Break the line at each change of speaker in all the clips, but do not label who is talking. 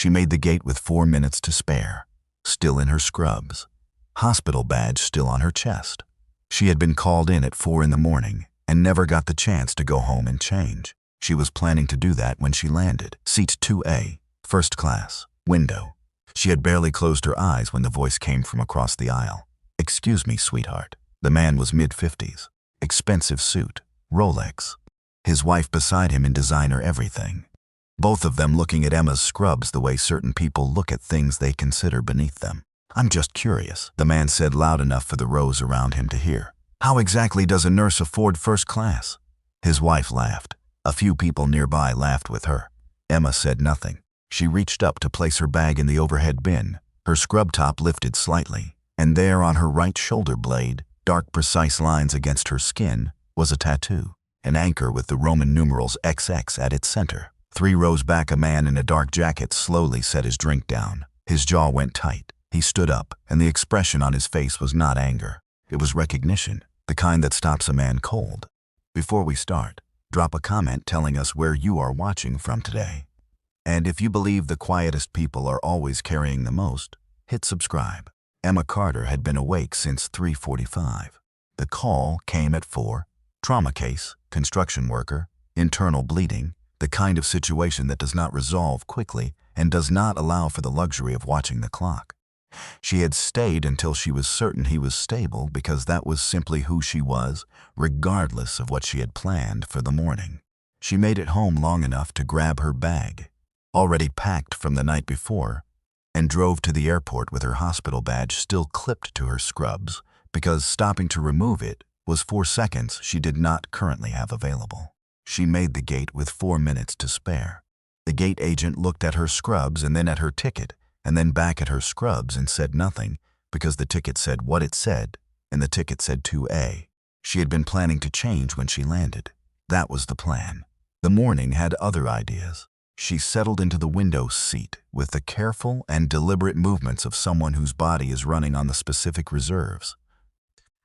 She made the gate with 4 minutes to spare, still in her scrubs, hospital badge still on her chest. She had been called in at 4 in the morning and never got the chance to go home and change. She was planning to do that when she landed. Seat 2A, first class, window. She had barely closed her eyes when the voice came from across the aisle. "Excuse me, sweetheart." The man was mid-50s. Expensive suit, Rolex. His wife beside him in designer everything. Both of them looking at Emma's scrubs the way certain people look at things they consider beneath them. "I'm just curious," the man said loud enough for the rows around him to hear. "How exactly does a nurse afford first class?" His wife laughed. A few people nearby laughed with her. Emma said nothing. She reached up to place her bag in the overhead bin, her scrub top lifted slightly, and there on her right shoulder blade, dark precise lines against her skin, was a tattoo, an anchor with the Roman numerals XX at its center. 3 rows back, a man in a dark jacket slowly set his drink down. His jaw went tight. He stood up, and the expression on his face was not anger. It was recognition, the kind that stops a man cold. Before we start, drop a comment telling us where you are watching from today. And if you believe the quietest people are always carrying the most, hit subscribe. Emma Carter had been awake since 3:45. The call came at 4. Trauma case, construction worker, internal bleeding, the kind of situation that does not resolve quickly and does not allow for the luxury of watching the clock. She had stayed until she was certain he was stable because that was simply who she was, regardless of what she had planned for the morning. She made it home long enough to grab her bag, already packed from the night before, and drove to the airport with her hospital badge still clipped to her scrubs because stopping to remove it was 4 seconds she did not currently have available. She made the gate with 4 minutes to spare. The gate agent looked at her scrubs and then at her ticket, and then back at her scrubs and said nothing because the ticket said what it said and the ticket said 2A. She had been planning to change when she landed. That was the plan. The morning had other ideas. She settled into the window seat with the careful and deliberate movements of someone whose body is running on the specific reserves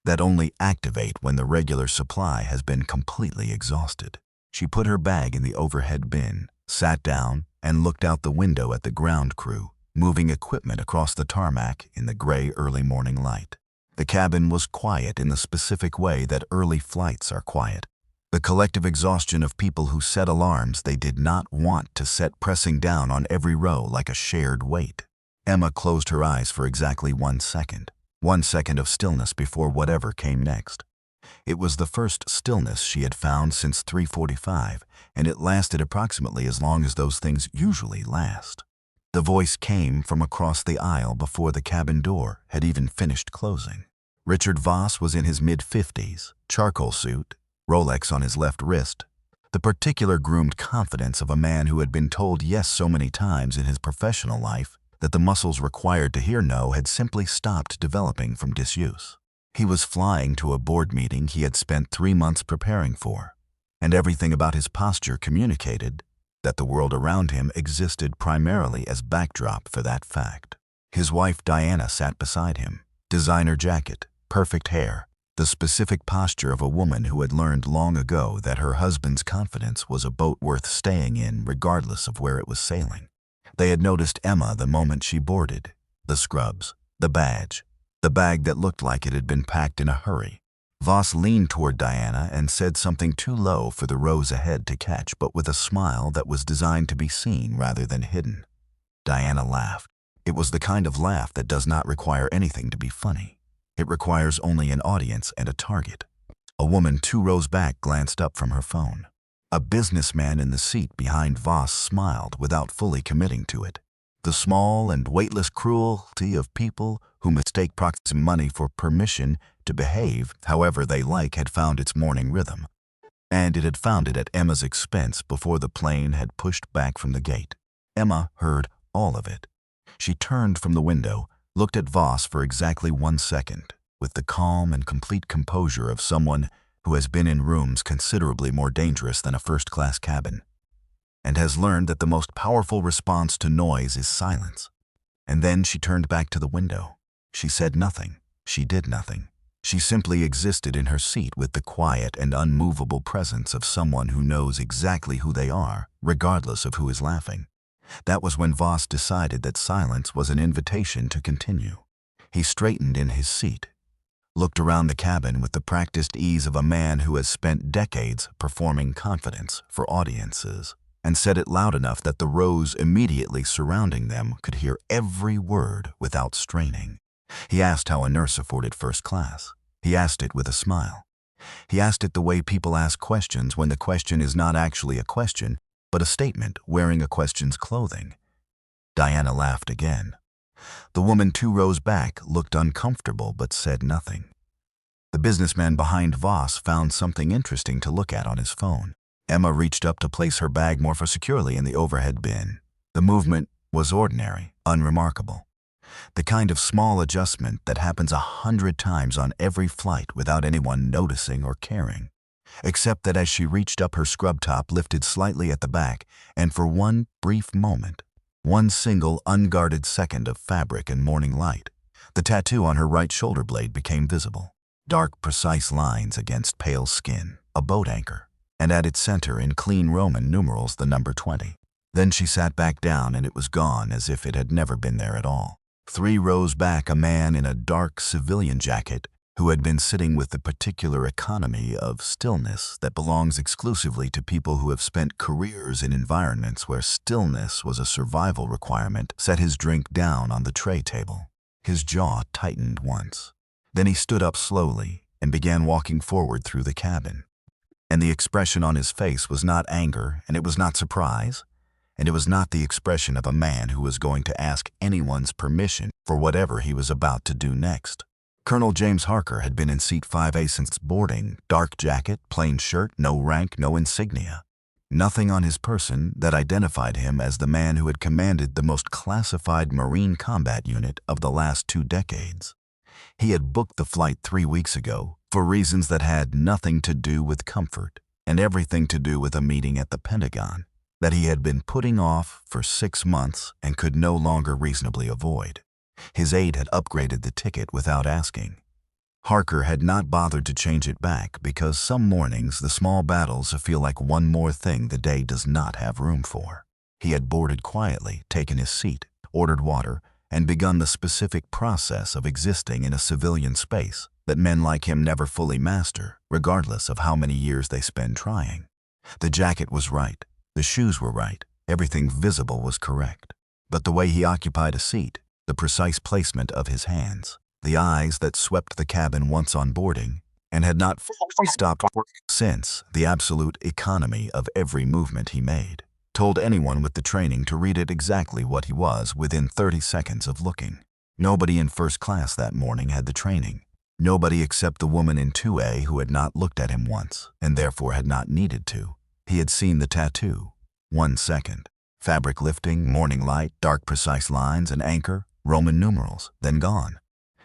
that only activate when the regular supply has been completely exhausted. She put her bag in the overhead bin, sat down, and looked out the window at the ground crew, moving equipment across the tarmac in the gray early morning light. The cabin was quiet in the specific way that early flights are quiet. The collective exhaustion of people who set alarms they did not want to set pressing down on every row like a shared weight. Emma closed her eyes for exactly 1 second. 1 second of stillness before whatever came next. It was the first stillness she had found since 3:45, and it lasted approximately as long as those things usually last. The voice came from across the aisle before the cabin door had even finished closing. Richard Voss was in his mid-50s, charcoal suit, Rolex on his left wrist, the particular groomed confidence of a man who had been told yes so many times in his professional life that the muscles required to hear no had simply stopped developing from disuse. He was flying to a board meeting he had spent 3 months preparing for, and everything about his posture communicated that the world around him existed primarily as backdrop for that fact. His wife Diana sat beside him, designer jacket, perfect hair, the specific posture of a woman who had learned long ago that her husband's confidence was a boat worth staying in regardless of where it was sailing. They had noticed Emma the moment she boarded, the scrubs, the badge, the bag that looked like it had been packed in a hurry. Voss leaned toward Diana and said something too low for the rows ahead to catch, but with a smile that was designed to be seen rather than hidden. Diana laughed. It was the kind of laugh that does not require anything to be funny. It requires only an audience and a target. A woman 2 rows back glanced up from her phone. A businessman in the seat behind Voss smiled without fully committing to it. The small and weightless cruelty of people who mistake proximity for permission to behave however they like had found its morning rhythm. And it had found it at Emma's expense before the plane had pushed back from the gate. Emma heard all of it. She turned from the window, looked at Voss for exactly 1 second, with the calm and complete composure of someone who has been in rooms considerably more dangerous than a first-class cabin, and has learned that the most powerful response to noise is silence. And then she turned back to the window. She said nothing. She did nothing. She simply existed in her seat with the quiet and unmovable presence of someone who knows exactly who they are, regardless of who is laughing. That was when Voss decided that silence was an invitation to continue. He straightened in his seat, looked around the cabin with the practiced ease of a man who has spent decades performing confidence for audiences, and said it loud enough that the rows immediately surrounding them could hear every word without straining. He asked how a nurse afforded first class. He asked it with a smile. He asked it the way people ask questions when the question is not actually a question, but a statement wearing a question's clothing. Diana laughed again. The woman 2 rows back looked uncomfortable but said nothing. The businessman behind Voss found something interesting to look at on his phone. Emma reached up to place her bag more securely in the overhead bin. The movement was ordinary, unremarkable. The kind of small adjustment that happens 100 times on every flight without anyone noticing or caring. Except that as she reached up, her scrub top lifted slightly at the back, and for one brief moment, one single unguarded second of fabric and morning light, the tattoo on her right shoulder blade became visible. Dark, precise lines against pale skin, a boat anchor, and at its center in clean Roman numerals the number 20. Then she sat back down and it was gone as if it had never been there at all. 3 rows back, a man in a dark civilian jacket who had been sitting with the particular economy of stillness that belongs exclusively to people who have spent careers in environments where stillness was a survival requirement, set his drink down on the tray table. His jaw tightened once. Then he stood up slowly and began walking forward through the cabin. And the expression on his face was not anger, and it was not surprise, and it was not the expression of a man who was going to ask anyone's permission for whatever he was about to do next. Colonel James Harker had been in seat 5A since boarding, dark jacket, plain shirt, no rank, no insignia. Nothing on his person that identified him as the man who had commanded the most classified Marine combat unit of the last 2 decades. He had booked the flight 3 weeks ago for reasons that had nothing to do with comfort and everything to do with a meeting at the Pentagon that he had been putting off for 6 months and could no longer reasonably avoid. His aide had upgraded the ticket without asking. Harker had not bothered to change it back because some mornings the small battles feel like one more thing the day does not have room for. He had boarded quietly, taken his seat, ordered water, and begun the specific process of existing in a civilian space that men like him never fully master, regardless of how many years they spend trying. The jacket was right, the shoes were right, everything visible was correct. But the way he occupied a seat, the precise placement of his hands, the eyes that swept the cabin once on boarding and had not stopped since, the absolute economy of every movement he made, told anyone with the training to read it exactly what he was within 30 seconds of looking. Nobody in first class that morning had the training. Nobody except the woman in 2A who had not looked at him once and therefore had not needed to. He had seen the tattoo. 1 second. Fabric lifting, morning light, dark precise lines, an anchor, Roman numerals, then gone.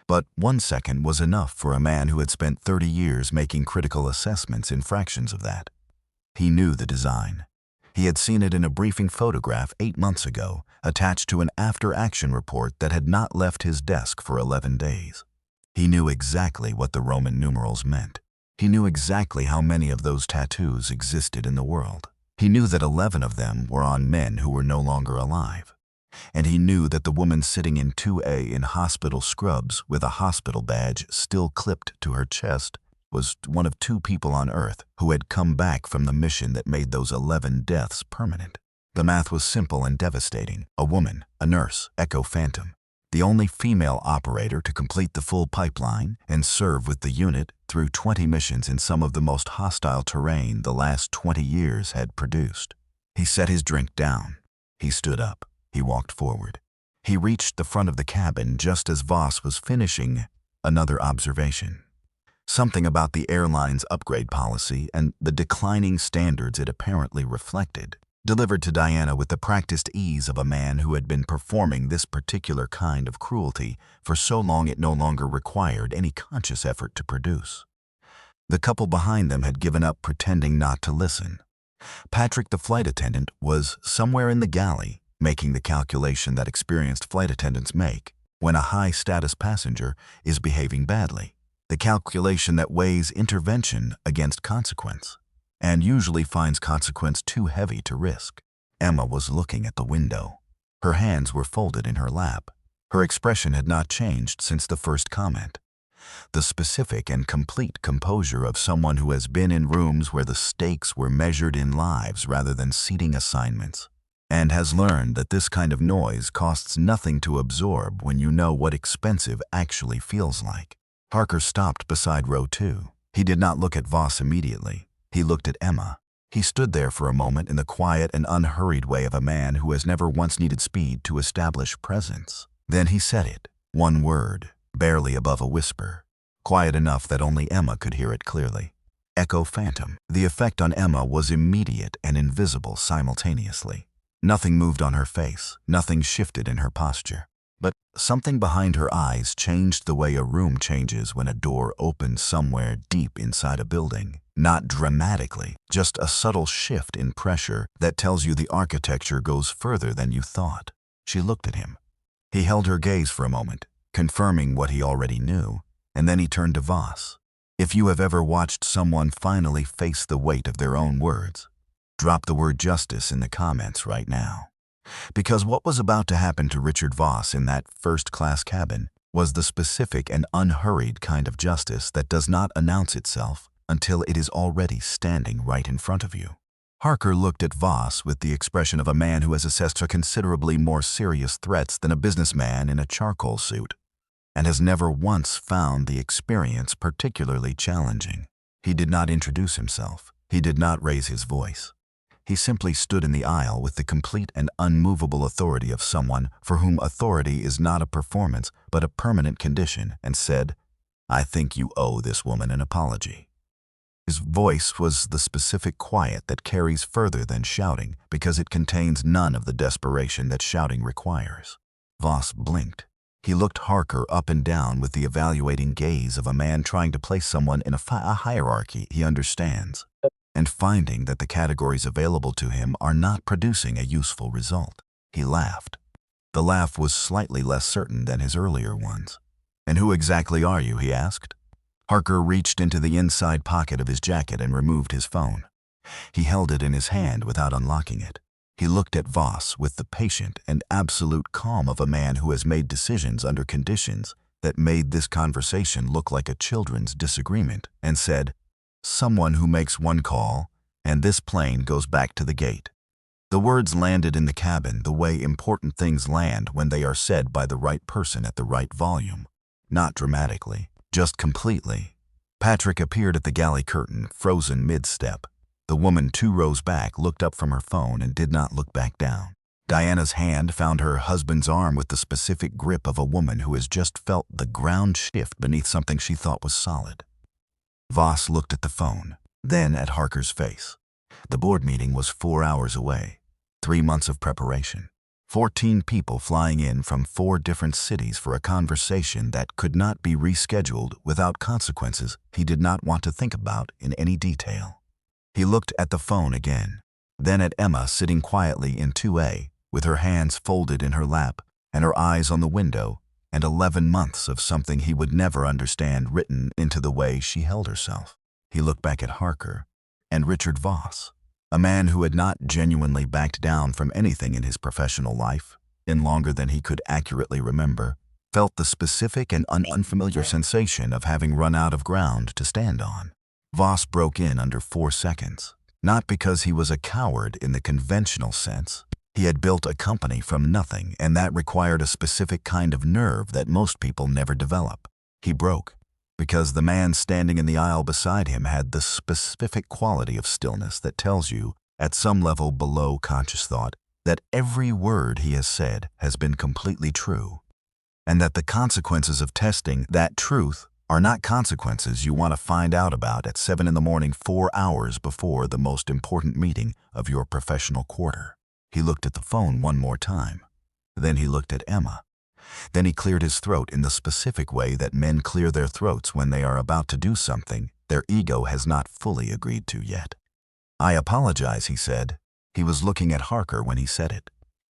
But 1 second was enough for a man who had spent 30 years making critical assessments in fractions of that. He knew the design. He had seen it in a briefing photograph 8 months ago, attached to an after-action report that had not left his desk for 11 days. He knew exactly what the Roman numerals meant. He knew exactly how many of those tattoos existed in the world. He knew that 11 of them were on men who were no longer alive. And he knew that the woman sitting in 2A in hospital scrubs with a hospital badge still clipped to her chest was one of 2 people on Earth who had come back from the mission that made those 11 deaths permanent. The math was simple and devastating. A woman, a nurse, Echo Phantom, the only female operator to complete the full pipeline and serve with the unit through 20 missions in some of the most hostile terrain the last 20 years had produced. He set his drink down. He stood up. He walked forward. He reached the front of the cabin just as Voss was finishing another observation. Something about the airline's upgrade policy and the declining standards it apparently reflected, delivered to Diana with the practiced ease of a man who had been performing this particular kind of cruelty for so long it no longer required any conscious effort to produce. The couple behind them had given up pretending not to listen. Patrick, the flight attendant, was somewhere in the galley, making the calculation that experienced flight attendants make when a high-status passenger is behaving badly, the calculation that weighs intervention against consequence, and usually finds consequence too heavy to risk. Emma was looking at the window. Her hands were folded in her lap. Her expression had not changed since the first comment. The specific and complete composure of someone who has been in rooms where the stakes were measured in lives rather than seating assignments, and has learned that this kind of noise costs nothing to absorb when you know what expensive actually feels like. Harker stopped beside row 2. He did not look at Voss immediately. He looked at Emma. He stood there for a moment in the quiet and unhurried way of a man who has never once needed speed to establish presence. Then he said it, one word, barely above a whisper, quiet enough that only Emma could hear it clearly. Echo phantom. The effect on Emma was immediate and invisible simultaneously. Nothing moved on her face, nothing shifted in her posture. But something behind her eyes changed the way a room changes when a door opens somewhere deep inside a building. Not dramatically, just a subtle shift in pressure that tells you the architecture goes further than you thought. She looked at him. He held her gaze for a moment, confirming what he already knew, and then he turned to Voss. If you have ever watched someone finally face the weight of their own words, drop the word justice in the comments right now. Because what was about to happen to Richard Voss in that first-class cabin was the specific and unhurried kind of justice that does not announce itself until it is already standing right in front of you. Harker looked at Voss with the expression of a man who has assessed considerably more serious threats than a businessman in a charcoal suit, and has never once found the experience particularly challenging. He did not introduce himself. He did not raise his voice. He simply stood in the aisle with the complete and unmovable authority of someone for whom authority is not a performance but a permanent condition, and said, "I think you owe this woman an apology." His voice was the specific quiet that carries further than shouting because it contains none of the desperation that shouting requires. Voss blinked. He looked Harker up and down with the evaluating gaze of a man trying to place someone in a hierarchy he understands, and finding that the categories available to him are not producing a useful result. He laughed. The laugh was slightly less certain than his earlier ones. "And who exactly are you?" he asked. Harker reached into the inside pocket of his jacket and removed his phone. He held it in his hand without unlocking it. He looked at Voss with the patient and absolute calm of a man who has made decisions under conditions that made this conversation look like a children's disagreement, and said, "Someone who makes one call, and this plane goes back to the gate." The words landed in the cabin the way important things land when they are said by the right person at the right volume. Not dramatically, just completely. Patrick appeared at the galley curtain, frozen mid-step. The woman 2 rows back looked up from her phone and did not look back down. Diana's hand found her husband's arm with the specific grip of a woman who has just felt the ground shift beneath something she thought was solid. Voss looked at the phone, then at Harker's face. The board meeting was 4 hours away. 3 months of preparation. 14 people flying in from 4 different cities for a conversation that could not be rescheduled without consequences he did not want to think about in any detail. He looked at the phone again, then at Emma sitting quietly in 2A, with her hands folded in her lap and her eyes on the window, and 11 months of something he would never understand written into the way she held herself. He looked back at Harker and Richard Voss, a man who had not genuinely backed down from anything in his professional life, in longer than he could accurately remember, felt the specific and unfamiliar sensation of having run out of ground to stand on. Voss broke in under 4 seconds, not because he was a coward in the conventional sense. He had built a company from nothing, and that required a specific kind of nerve that most people never develop. He broke because the man standing in the aisle beside him had the specific quality of stillness that tells you, at some level below conscious thought, that every word he has said has been completely true, and that the consequences of testing that truth are not consequences you want to find out about at 7 in the morning 4 hours before the most important meeting of your professional quarter. He looked at the phone one more time. Then he looked at Emma. Then he cleared his throat in the specific way that men clear their throats when they are about to do something their ego has not fully agreed to yet. "I apologize," he said. He was looking at Harker when he said it.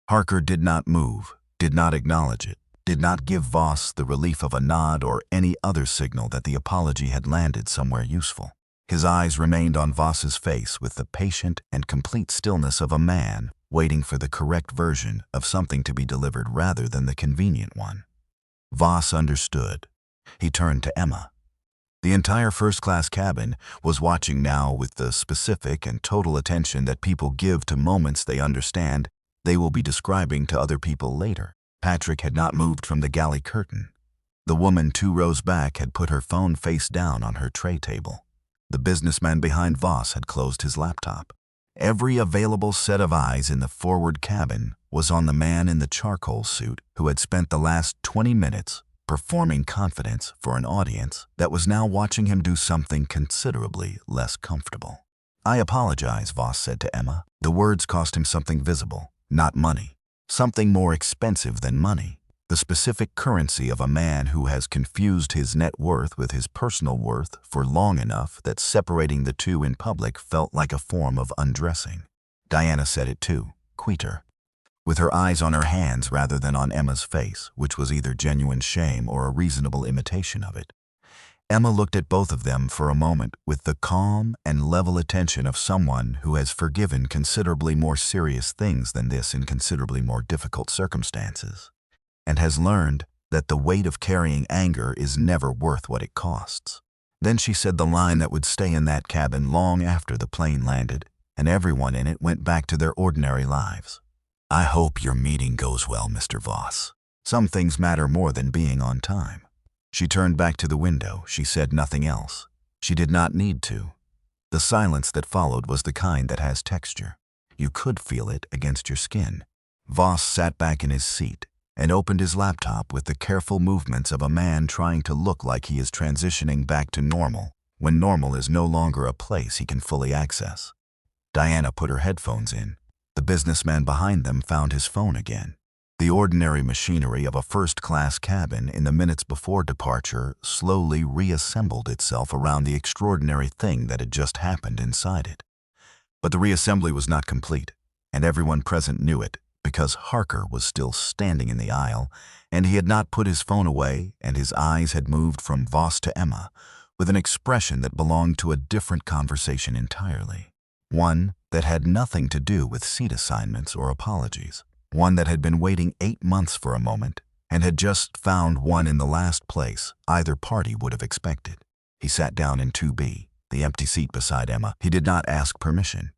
Harker did not move, did not acknowledge it, did not give Voss the relief of a nod or any other signal that the apology had landed somewhere useful. His eyes remained on Voss's face with the patient and complete stillness of a man waiting for the correct version of something to be delivered rather than the convenient one. Voss understood. He turned to Emma. The entire first-class cabin was watching now with the specific and total attention that people give to moments they understand they will be describing to other people later. Patrick had not moved from the galley curtain. The woman 2 rows back had put her phone face down on her tray table. The businessman behind Voss had closed his laptop. Every available set of eyes in the forward cabin was on the man in the charcoal suit who had spent the last 20 minutes performing confidence for an audience that was now watching him do something considerably less comfortable. "I apologize," Voss said to Emma. The words cost him something visible, not money. Something more expensive than money. The specific currency of a man who has confused his net worth with his personal worth for long enough that separating the two in public felt like a form of undressing. Diana said it too, quieter, with her eyes on her hands rather than on Emma's face, which was either genuine shame or a reasonable imitation of it. Emma looked at both of them for a moment with the calm and level attention of someone who has forgiven considerably more serious things than this in considerably more difficult circumstances, and has learned that the weight of carrying anger is never worth what it costs. Then she said the line that would stay in that cabin long after the plane landed, and everyone in it went back to their ordinary lives. "I hope your meeting goes well, Mr. Voss. Some things matter more than being on time." She turned back to the window. She said nothing else. She did not need to. The silence that followed was the kind that has texture. You could feel it against your skin. Voss sat back in his seat and opened his laptop with the careful movements of a man trying to look like he is transitioning back to normal, when normal is no longer a place he can fully access. Diana put her headphones in. The businessman behind them found his phone again. The ordinary machinery of a first-class cabin in the minutes before departure slowly reassembled itself around the extraordinary thing that had just happened inside it. But the reassembly was not complete, and everyone present knew it, because Harker was still standing in the aisle, and he had not put his phone away, and his eyes had moved from Voss to Emma, with an expression that belonged to a different conversation entirely. One that had nothing to do with seat assignments or apologies. One that had been waiting 8 months for a moment, and had just found one in the last place either party would have expected. He sat down in 2B, the empty seat beside Emma. He did not ask permission.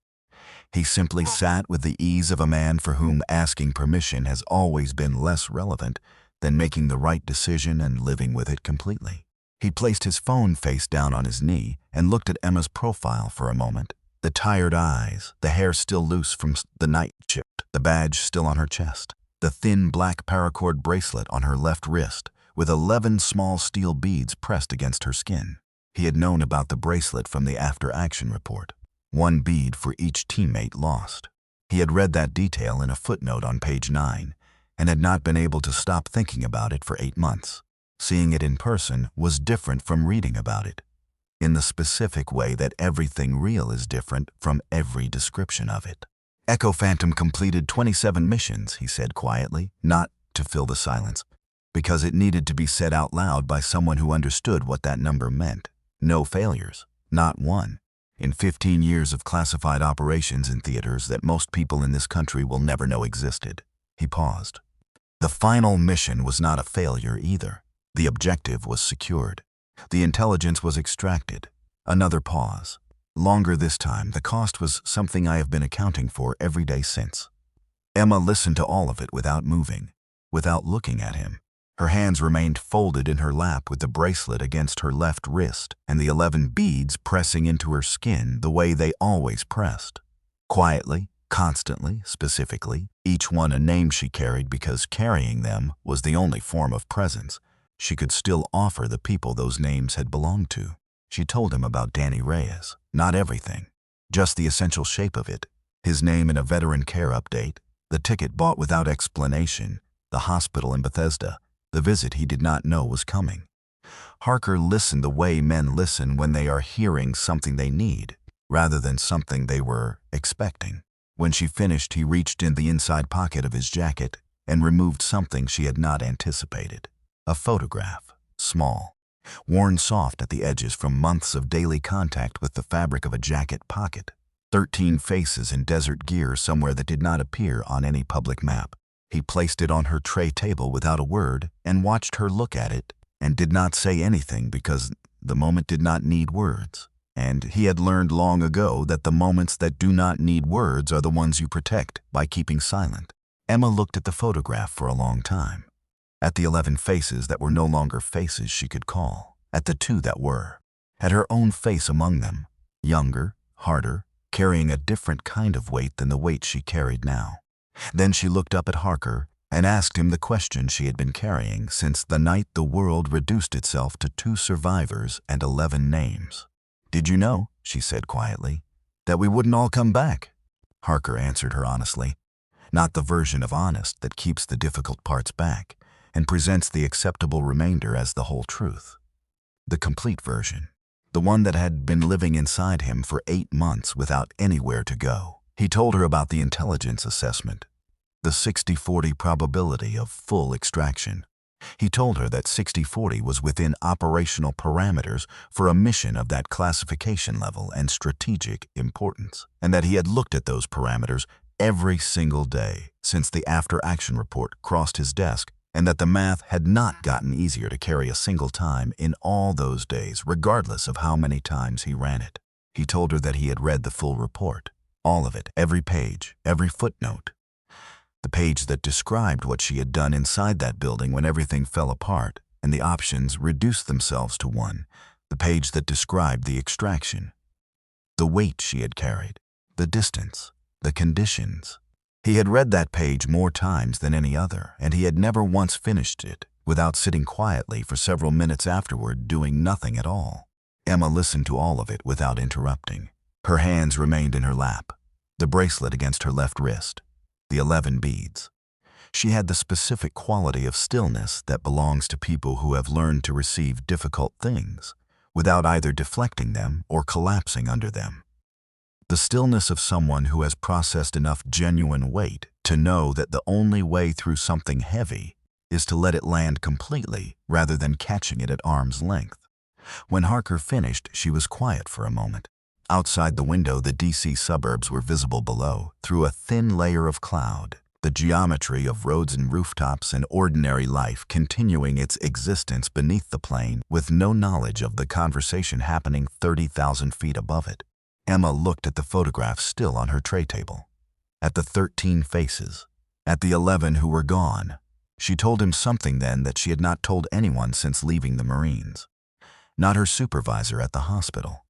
He simply sat with the ease of a man for whom asking permission has always been less relevant than making the right decision and living with it completely. He placed his phone face down on his knee and looked at Emma's profile for a moment. The tired eyes, the hair still loose from the night shift, the badge still on her chest, the thin black paracord bracelet on her left wrist with 11 small steel beads pressed against her skin. He had known about the bracelet from the after-action report. 1 bead for each teammate lost. He had read that detail in a footnote on page 9 and had not been able to stop thinking about it for 8 months. Seeing it in person was different from reading about it, in the specific way that everything real is different from every description of it. Echo Phantom completed 27 missions, he said quietly, not to fill the silence, because it needed to be said out loud by someone who understood what that number meant. No failures, not one. In 15 years of classified operations in theaters that most people in this country will never know existed. He paused. The final mission was not a failure either. The objective was secured. The intelligence was extracted. Another pause. Longer this time, the cost was something I have been accounting for every day since. Emma listened to all of it without moving, without looking at him. Her hands remained folded in her lap with the bracelet against her left wrist and the 11 beads pressing into her skin the way they always pressed. Quietly, constantly, specifically, each one a name she carried because carrying them was the only form of presence she could still offer the people those names had belonged to. She told him about Danny Reyes, not everything, just the essential shape of it, his name in a veteran care update, the ticket bought without explanation, the hospital in Bethesda, the visit he did not know was coming. Harker listened the way men listen when they are hearing something they need, rather than something they were expecting. When she finished, he reached in the inside pocket of his jacket and removed something she had not anticipated. A photograph, small, worn soft at the edges from months of daily contact with the fabric of a jacket pocket. 13 faces in desert gear somewhere that did not appear on any public map. He placed it on her tray table without a word and watched her look at it and did not say anything because the moment did not need words. And he had learned long ago that the moments that do not need words are the ones you protect by keeping silent. Emma looked at the photograph for a long time, at the 11 faces that were no longer faces she could call, at the 2 that were, at her own face among them, younger, harder, carrying a different kind of weight than the weight she carried now. Then she looked up at Harker and asked him the question she had been carrying since the night the world reduced itself to 2 survivors and 11 names. "Did you know," she said quietly, "that we wouldn't all come back?" Harker answered her honestly, not the version of honest that keeps the difficult parts back and presents the acceptable remainder as the whole truth. The complete version, the one that had been living inside him for 8 months without anywhere to go. He told her about the intelligence assessment, the 60-40 probability of full extraction. He told her that 60-40 was within operational parameters for a mission of that classification level and strategic importance, and that he had looked at those parameters every single day since the after-action report crossed his desk, and that the math had not gotten easier to carry a single time in all those days, regardless of how many times he ran it. He told her that he had read the full report, all of it, every page, every footnote. The page that described what she had done inside that building when everything fell apart and the options reduced themselves to one. The page that described the extraction, the weight she had carried, the distance, the conditions. He had read that page more times than any other, and he had never once finished it without sitting quietly for several minutes afterward doing nothing at all. Emma listened to all of it without interrupting. Her hands remained in her lap, the bracelet against her left wrist, the 11 beads. She had the specific quality of stillness that belongs to people who have learned to receive difficult things without either deflecting them or collapsing under them. The stillness of someone who has processed enough genuine weight to know that the only way through something heavy is to let it land completely rather than catching it at arm's length. When Harker finished, she was quiet for a moment. Outside the window, the DC suburbs were visible below, through a thin layer of cloud, the geometry of roads and rooftops and ordinary life continuing its existence beneath the plane with no knowledge of the conversation happening 30,000 feet above it. Emma looked at the photograph still on her tray table, at the 13 faces, at the 11 who were gone. She told him something then that she had not told anyone since leaving the Marines. Not her supervisor at the hospital.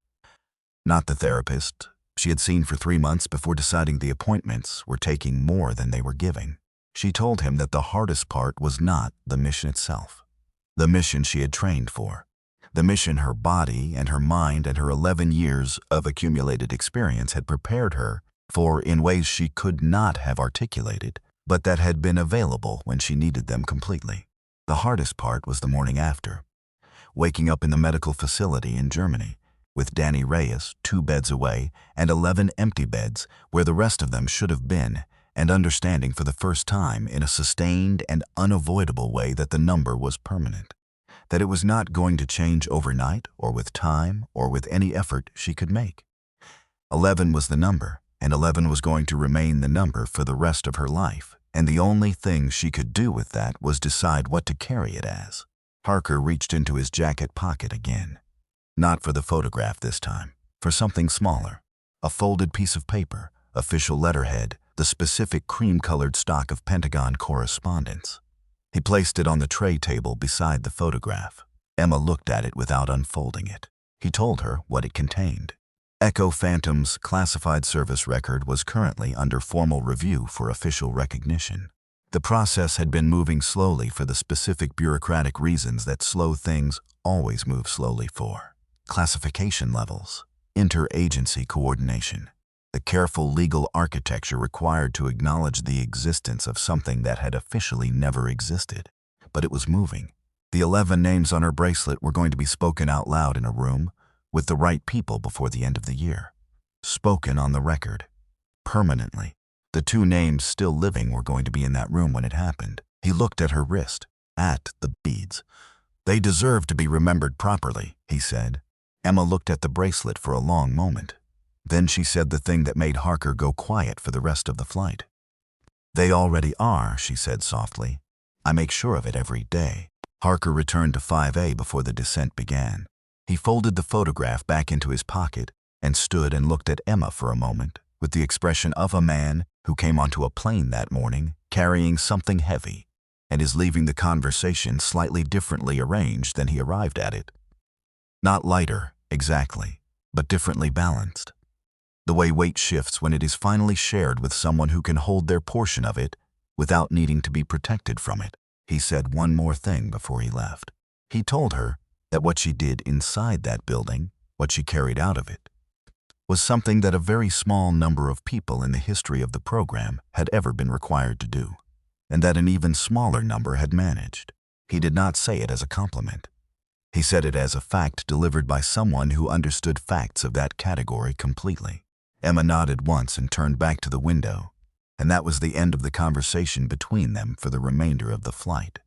Not the therapist she had seen for 3 months before deciding the appointments were taking more than they were giving. She told him that the hardest part was not the mission itself, the mission she had trained for, the mission her body and her mind and her 11 years of accumulated experience had prepared her for in ways she could not have articulated, but that had been available when she needed them completely. The hardest part was the morning after, waking up in the medical facility in Germany, with Danny Reyes 2 beds away and 11 empty beds where the rest of them should have been, and understanding for the first time in a sustained and unavoidable way that the number was permanent, that it was not going to change overnight or with time or with any effort she could make. 11 was the number, and 11 was going to remain the number for the rest of her life, and the only thing she could do with that was decide what to carry it as. Harker reached into his jacket pocket again. Not for the photograph this time, for something smaller. A folded piece of paper, official letterhead, the specific cream-colored stock of Pentagon correspondence. He placed it on the tray table beside the photograph. Emma looked at it without unfolding it. He told her what it contained. Echo Phantom's classified service record was currently under formal review for official recognition. The process had been moving slowly for the specific bureaucratic reasons that slow things always move slowly for. Classification levels, interagency coordination, the careful legal architecture required to acknowledge the existence of something that had officially never existed. But it was moving. The 11 names on her bracelet were going to be spoken out loud in a room with the right people before the end of the year. Spoken on the record. Permanently. The 2 names still living were going to be in that room when it happened. He looked at her wrist, at the beads. They deserve to be remembered properly, he said. Emma looked at the bracelet for a long moment. Then she said the thing that made Harker go quiet for the rest of the flight. "They already are," she said softly. "I make sure of it every day." Harker returned to 5A before the descent began. He folded the photograph back into his pocket and stood and looked at Emma for a moment with the expression of a man who came onto a plane that morning carrying something heavy and is leaving the conversation slightly differently arranged than he arrived at it. Not lighter, exactly, but differently balanced. The way weight shifts when it is finally shared with someone who can hold their portion of it without needing to be protected from it. He said one more thing before he left. He told her that what she did inside that building, what she carried out of it, was something that a very small number of people in the history of the program had ever been required to do, and that an even smaller number had managed. He did not say it as a compliment. He said it as a fact delivered by someone who understood facts of that category completely. Emma nodded once and turned back to the window, and that was the end of the conversation between them for the remainder of the flight.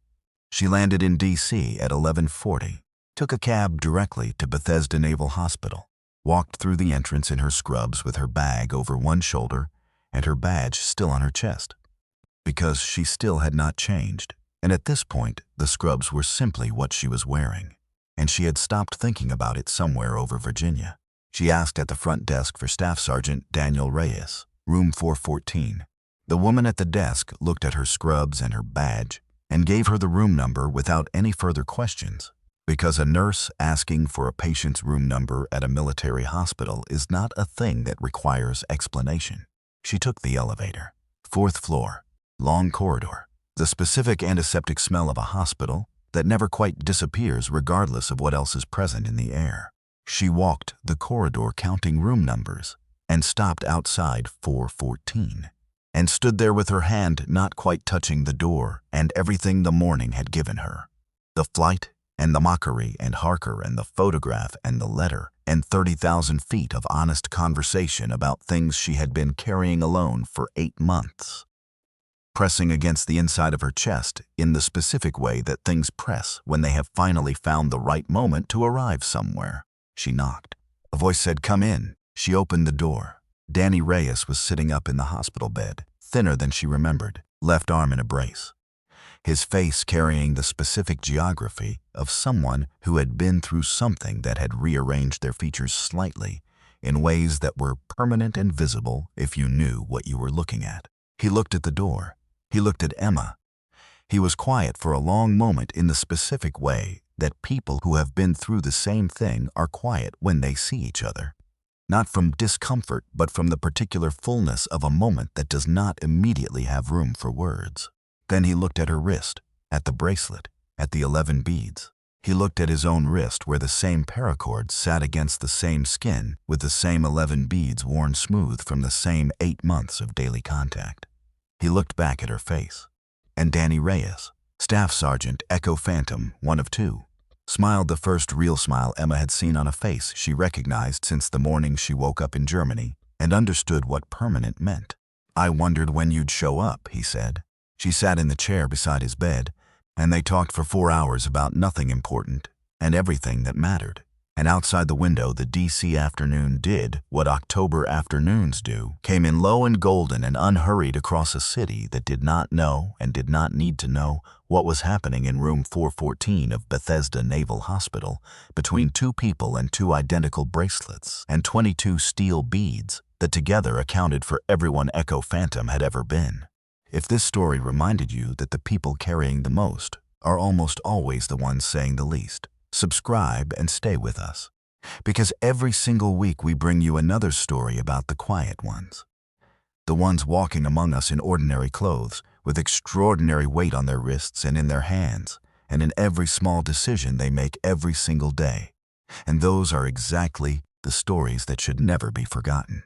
She landed in D.C. at 11:40, took a cab directly to Bethesda Naval Hospital, walked through the entrance in her scrubs with her bag over one shoulder and her badge still on her chest, because she still had not changed, and at this point the scrubs were simply what she was wearing, and she had stopped thinking about it somewhere over Virginia. She asked at the front desk for Staff Sergeant Daniel Reyes, room 414. The woman at the desk looked at her scrubs and her badge and gave her the room number without any further questions, because a nurse asking for a patient's room number at a military hospital is not a thing that requires explanation. She took the elevator. 4th floor, long corridor, the specific antiseptic smell of a hospital that never quite disappears regardless of what else is present in the air. She walked the corridor counting room numbers and stopped outside 414 and stood there with her hand not quite touching the door and everything the morning had given her. The flight and the mockery and Harker and the photograph and the letter and 30,000 feet of honest conversation about things she had been carrying alone for 8 months. Pressing against the inside of her chest in the specific way that things press when they have finally found the right moment to arrive somewhere. She knocked. A voice said, "Come in." She opened the door. Danny Reyes was sitting up in the hospital bed, thinner than she remembered, left arm in a brace. His face carrying the specific geography of someone who had been through something that had rearranged their features slightly in ways that were permanent and visible if you knew what you were looking at. He looked at the door. He looked at Emma. He was quiet for a long moment in the specific way that people who have been through the same thing are quiet when they see each other. Not from discomfort, but from the particular fullness of a moment that does not immediately have room for words. Then he looked at her wrist, at the bracelet, at the 11 beads. He looked at his own wrist where the same paracord sat against the same skin with the same 11 beads worn smooth from the same 8 months of daily contact. He looked back at her face. And Danny Reyes, Staff Sergeant Echo Phantom, 1 of 2, smiled the first real smile Emma had seen on a face she recognized since the morning she woke up in Germany and understood what permanent meant. "I wondered when you'd show up," he said. She sat in the chair beside his bed, and they talked for 4 hours about nothing important and everything that mattered. And outside the window, the D.C. afternoon did what October afternoons do, came in low and golden and unhurried across a city that did not know and did not need to know what was happening in room 414 of Bethesda Naval Hospital between 2 people and 2 identical bracelets and 22 steel beads that together accounted for everyone Echo Phantom had ever been. If this story reminded you that the people carrying the most are almost always the ones saying the least, subscribe and stay with us, because every single week we bring you another story about the quiet ones, the ones walking among us in ordinary clothes with extraordinary weight on their wrists and in their hands and in every small decision they make every single day. And those are exactly the stories that should never be forgotten.